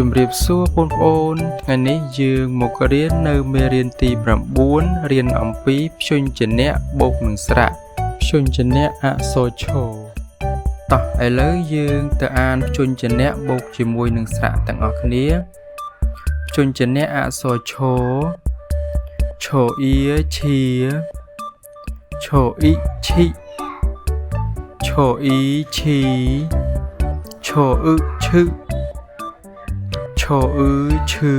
ជំរាបសួរបងប្អូនថ្ងៃនេះយើងមករៀននៅមេរៀនទី9រៀនអំពីព្យញ្ជនៈបូកនឹងស្រៈព្យញ្ជនៈអក្សរឈរតោះឥឡូវយើងទៅអានព្យញ្ជនៈបូកជាមួយនឹងស្រៈទាំងអស់គ្នាព្យញ្ជនៈអក្សរឈរឈរអ៊ីឈីឈរអ៊ីឈីឈរអ៊ីឈីឈរអ៊ឺឈឺឈរអ៊ឺឈឺ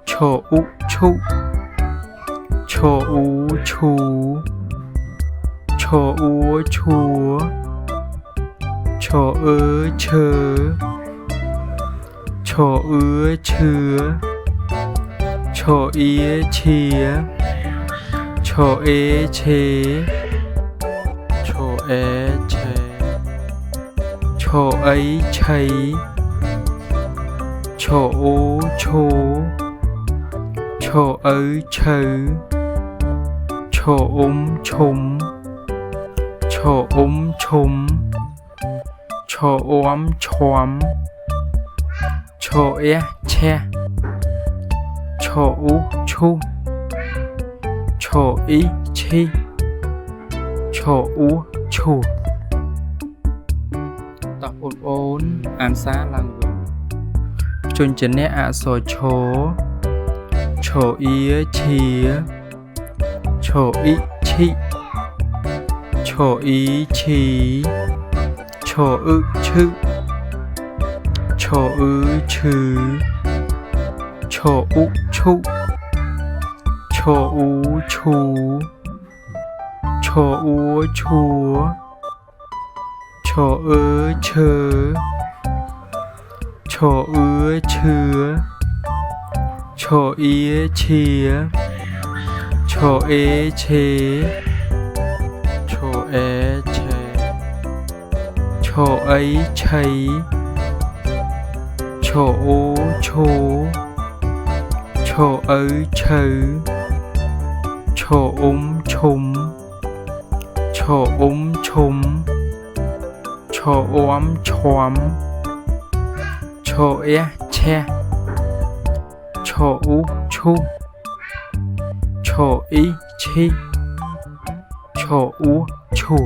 ឈរអ៊ុឈុឈរអ៊ូឈូឈរអ៊ូឈួឈរអ៊ឺឈើឈរអ៊ឺឈឿឈរអ៊ីឈៀឈរអេឆេឈរអេឆេឈរអីឆៃឈរអូឈោឈរអ៊ូឈៅឈរអ៊ុំឈុំឈរអ៊ុំឈុំឈរអ៊ំឈំឈរអះឆះឈរអ៊ូឈូឈរអ៊ីឈីឈរអ៊ូឈូតោះបងប្អូនអានសារឡើងវិញព្យញ្ជនៈអក្សរឈរឈរអ៊ីឈីឈរអ៊ីឈីឈរអ៊ីឈីឈរអ៊ឺឈឺឈរអ៊ឺឈឺឈរអ៊ុឈុឈរអ៊ូឈូឈរអ៊ូឈួឈរអ៊ឺឈើឈរអ៊ឺឈឿឈរអ៊ីឈៀឈរអេឆេឈរអេឆេឈរអីឆៃឈរអូឈោឈរអ៊ូឈៅឈរអ៊ុំឈុំឈរអ៊ុំឈុំឈរអ៊ំឈំឈរអះឆះឈរអ៊ូឈូឈរអ៊ីឈីឈរអ៊ូឈូ